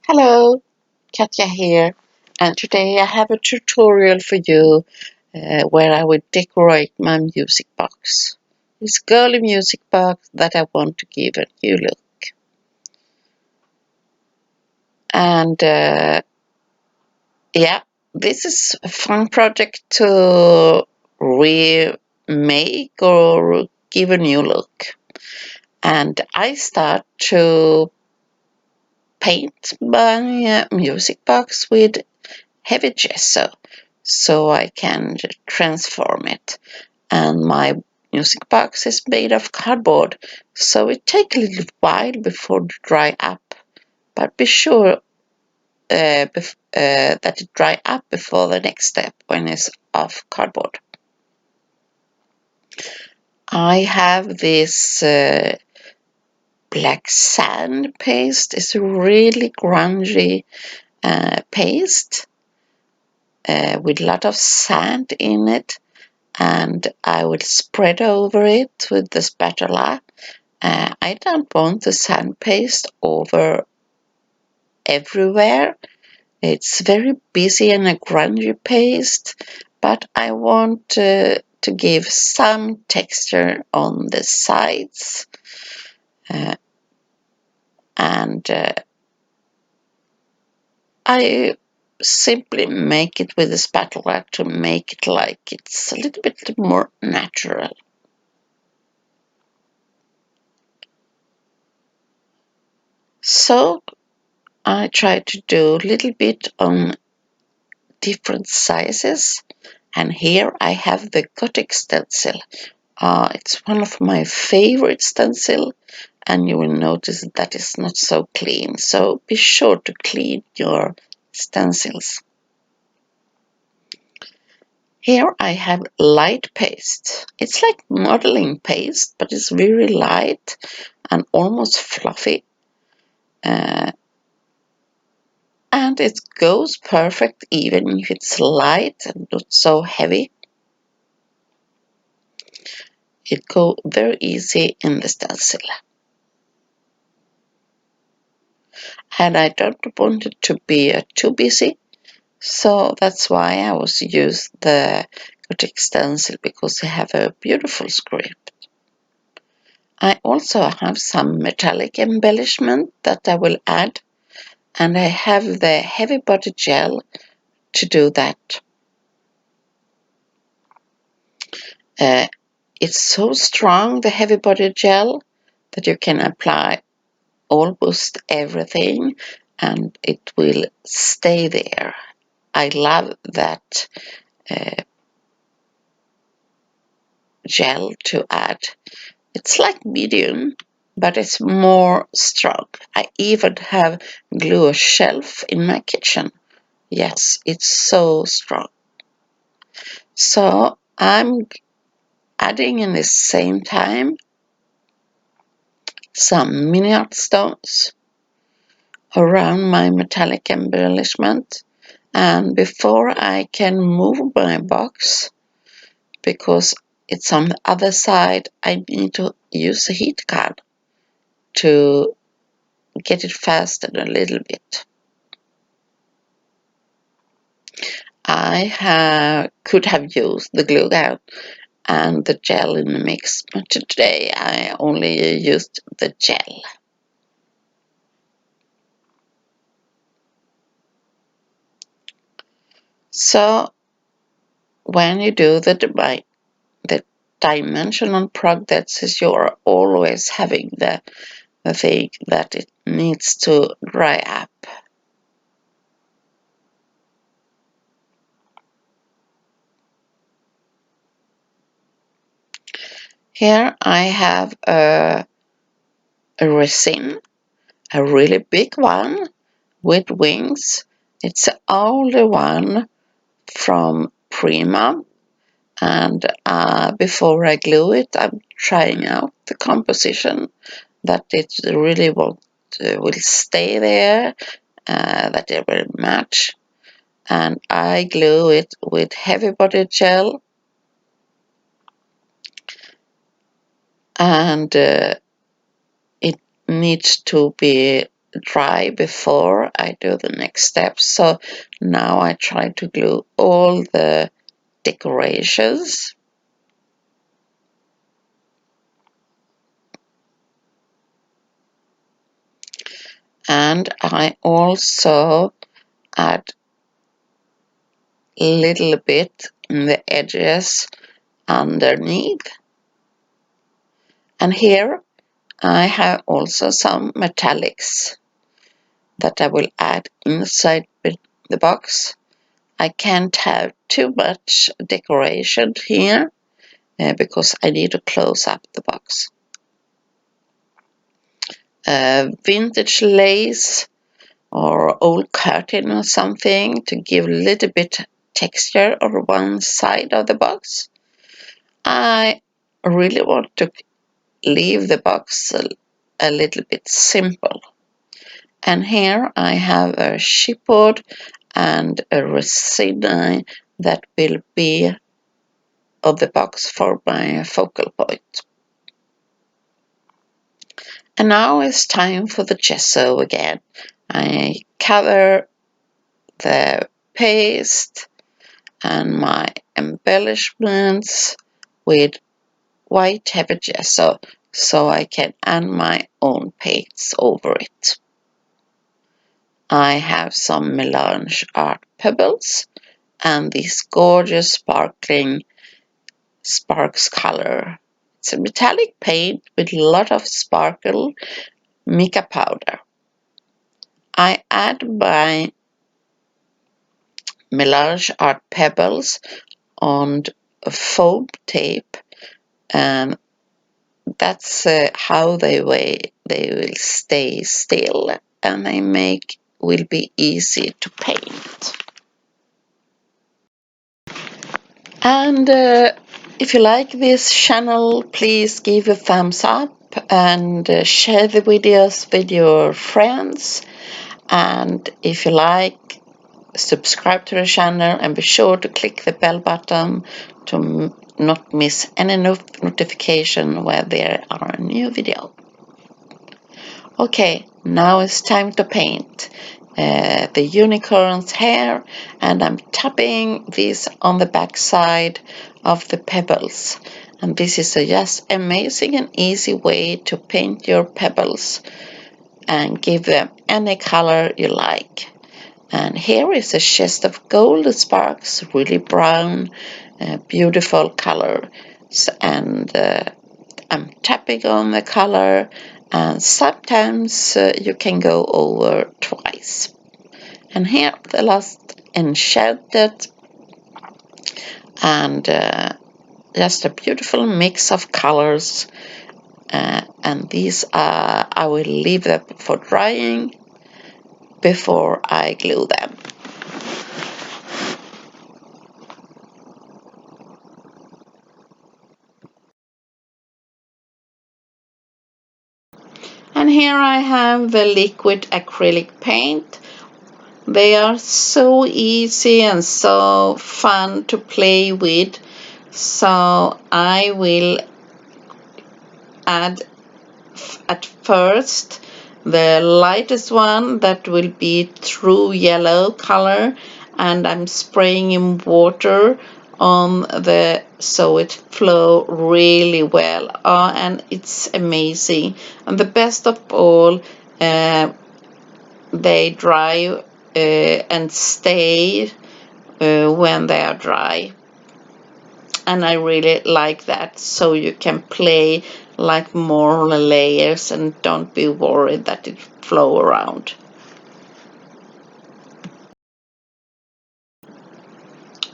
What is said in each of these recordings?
Hello, Katja here, and today I have a tutorial for you where I will decorate my music box. This girly music box that I want to give a new look. And yeah, this is a fun project to remake or give a new look. And I start to paint my music box with heavy gesso so I can transform it. And my music box is made of cardboard, so it takes a little while before it dry up. But be sure that it dry up before the next step when it's off cardboard. I have this black sand paste. It's a really grungy paste with a lot of sand in it, and I will spread over it with the spatula. I don't want the sand paste over everywhere. It's very busy and a grungy paste, but I want to give some texture on the sides, and I simply make it with a spatula to make it like it's a little bit more natural. So I try to do a little bit on different sizes, and here I have the Gothic stencil. It's one of my favorite stencil, and you will notice that it's not so clean, so be sure to clean your stencils. Here I have light paste. It's like modeling paste, but it's very light and almost fluffy. And it goes perfect even if it's light and not so heavy. It goes very easy in the stencil. And I don't want it to be too busy, so that's why I was use the Gothic stencil, because they have a beautiful script. I also have some metallic embellishment that I will add, and I have the heavy body gel to do that. It's so strong, the heavy body gel, that you can apply almost everything and it will stay there. I love that gel to add. It's like medium, but it's more strong. I even have glue a shelf in my kitchen. Yes, it's so strong. So I'm adding in the same time some mini art stones around my metallic embellishment, and before I can move my box, because it's on the other side, I need to use a heat gun to get it fastened a little bit. Could have used the glue gun and the gel in the mix, but today I only used the gel. So when you do the dimensional projects, you're always having the thing that it needs to dry up. Here I have a resin, a really big one with wings. It's the only one from Prima, and before I glue it, I'm trying out the composition, that it really will stay there, that it will match. And I glue it with heavy body gel, and it needs to be dry before I do the next step. So now I try to glue all the decorations. And I also add a little bit in the edges underneath. And here I have also some metallics that I will add inside the box. I can't have too much decoration here because I need to close up the box. Vintage lace or old curtain or something to give a little bit texture on one side of the box. I really want to leave the box a little bit simple. And here I have a chipboard and a resin that will be on the box for my focal point. And now it's time for the gesso again. I cover the paste and my embellishments with white heavy gesso so I can add my own paints over it. I have some melange art pebbles and this gorgeous sparkling sparks color. It's a metallic paint with a lot of sparkle mica powder. I add my melange art pebbles on a foam tape, and that's how they will stay still and they will be easy to paint. And if you like this channel, please give a thumbs up and share the videos with your friends. And if you like, subscribe to the channel and be sure to click the bell button to not miss any notification where there are a new video. Okay, now it's time to paint the unicorn's hair, and I'm tapping this on the back side of the pebbles. And this is a just amazing and easy way to paint your pebbles and give them any color you like. And here is a chest of gold sparks, really brown, beautiful color. And I'm tapping on the color, and sometimes you can go over twice. And here the last enchanted, and just a beautiful mix of colors. And these I will leave them for drying before I glue them. And here I have the liquid acrylic paint. They are so easy and so fun to play with. So I will add at first the lightest one, that will be true yellow color, and I'm spraying in water on the so it flow really well, and it's amazing. And the best of all, they dry and stay when they are dry, and I really like that, so you can play like more layers and don't be worried that it flow around.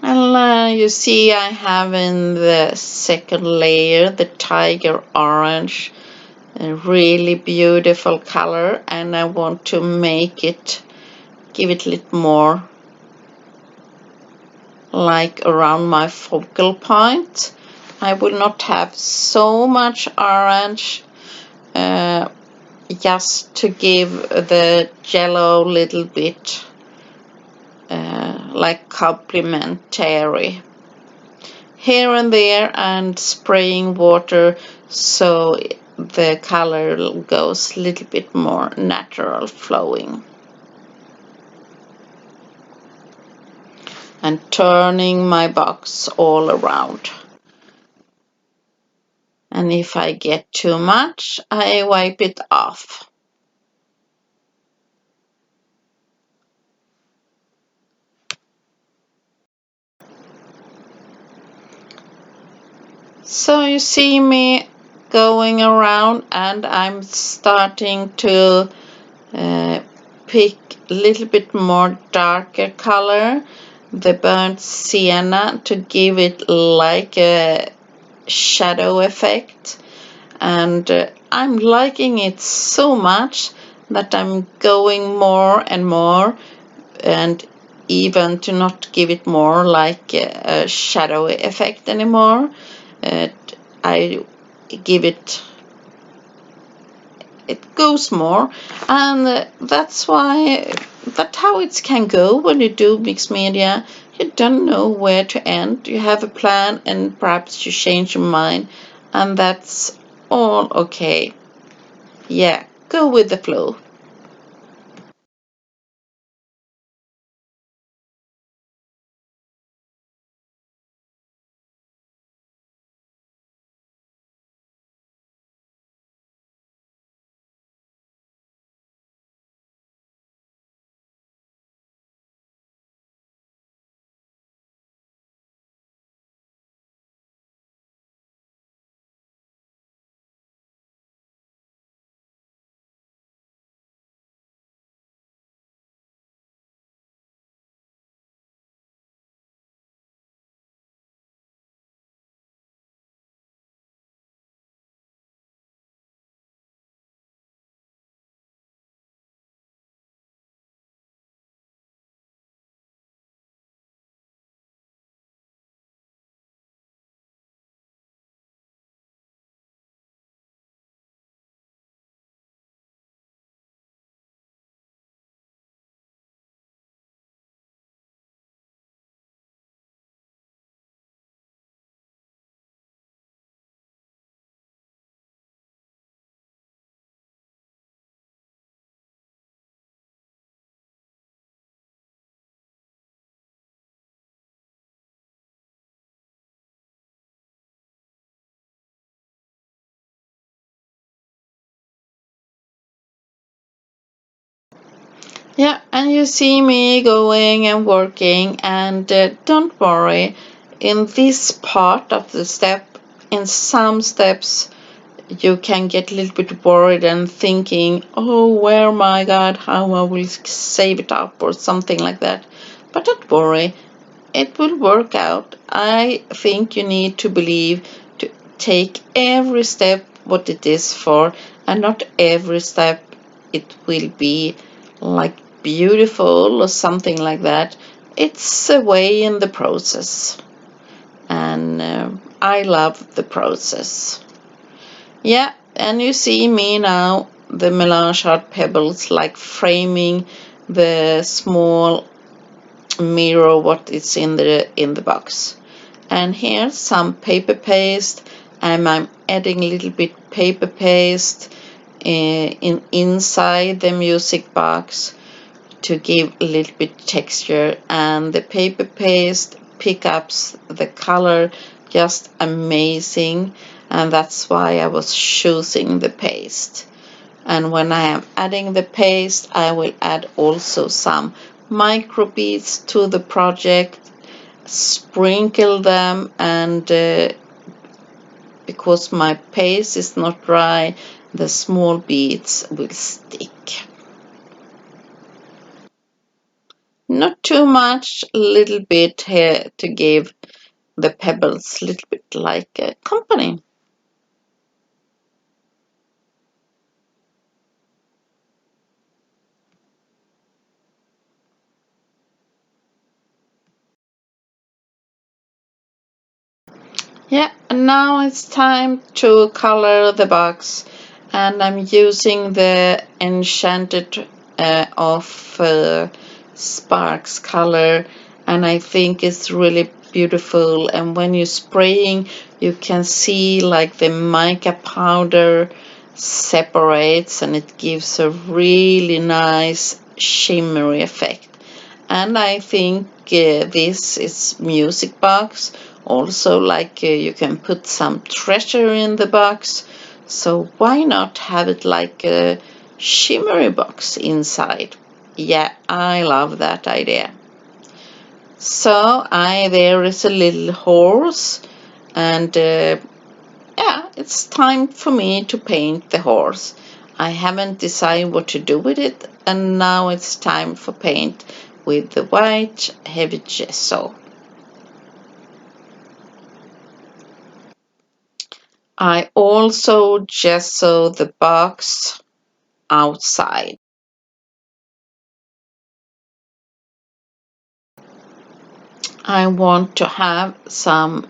And you see I have in the second layer the tiger orange, a really beautiful color, and I want to make it, give it a little more like around my focal point. I will not have so much orange, just to give the yellow little bit like complementary. Here and there, and spraying water so the color goes a little bit more natural flowing. And turning my box all around. And if I get too much, I wipe it off. So you see me going around, and I'm starting to pick a little bit more darker color, the burnt sienna, to give it like a shadow effect. And I'm liking it so much that I'm going more and more, and even to not give it more like a shadow effect anymore. I give it goes more, and that's how it can go when you do mixed media. You don't know where to end. You have a plan, and perhaps you change your mind, and that's all okay. Yeah, go with the flow. Yeah, and you see me going and working, and don't worry, in this part of the step, in some steps, you can get a little bit worried and thinking, oh, where my God, how I will save it up or something like that. But don't worry, it will work out. I think you need to believe, to take every step what it is for, and not every step it will be like beautiful or something like that. It's a way in the process, and I love the process. Yeah, and you see me now, the melange art pebbles, like framing the small mirror what is in the box. And here's some paper paste, and I'm adding a little bit paper paste inside the music box to give a little bit texture, and the paper paste pick up the color just amazing, and that's why I was choosing the paste. And when I am adding the paste, I will add also some micro beads to the project, sprinkle them, and because my paste is not dry, the small beads will stick. Not too much, a little bit here to give the pebbles a little bit like a company. Yeah, and now it's time to color the box, and I'm using the Enchanted of Sparks color, and I think it's really beautiful. And when you're spraying, you can see like the mica powder separates and it gives a really nice shimmery effect. And I think this is music box. Also, like you can put some treasure in the box. So why not have it like a shimmery box inside? Yeah, I love that idea. So there is a little horse, and yeah, it's time for me to paint the horse. I haven't decided what to do with it, and now it's time for paint with the white heavy gesso. I also gesso the box outside. I want to have some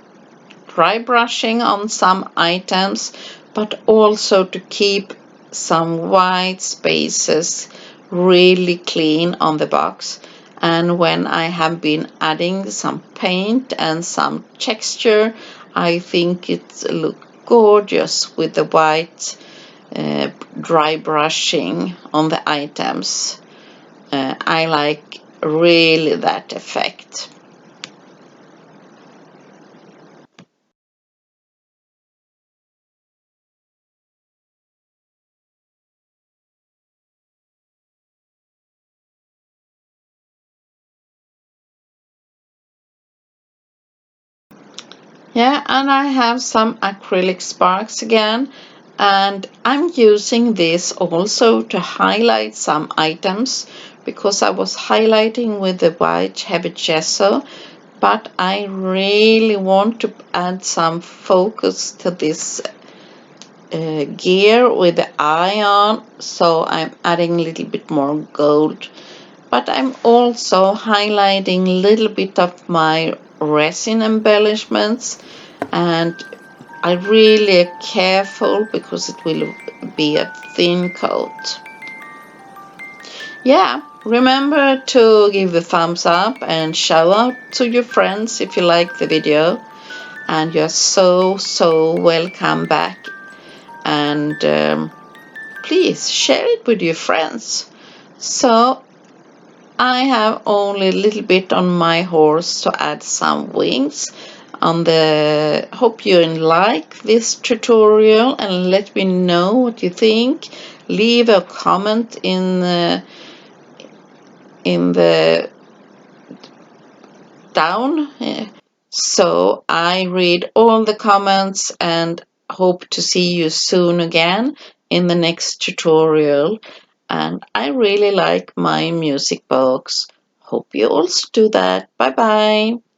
dry brushing on some items, but also to keep some white spaces really clean on the box. And when I have been adding some paint and some texture, I think it looks gorgeous with the white dry brushing on the items. I like really that effect. Yeah, and I have some acrylic sparks again, and I'm using this also to highlight some items because I was highlighting with the white heavy gesso, but I really want to add some focus to this gear with the eye on, so I'm adding a little bit more gold. But I'm also highlighting a little bit of my resin embellishments, and I really are careful because it will be a thin coat. Yeah, remember to give the thumbs up and shout out to your friends if you like the video. And you're so welcome back. And please share it with your friends. So I have only a little bit on my horse to add some wings on the. Hope you like this tutorial and let me know what you think. Leave a comment in the down, so I read all the comments and hope to see you soon again in the next tutorial. And I really like my music box. Hope you also do that. Bye bye.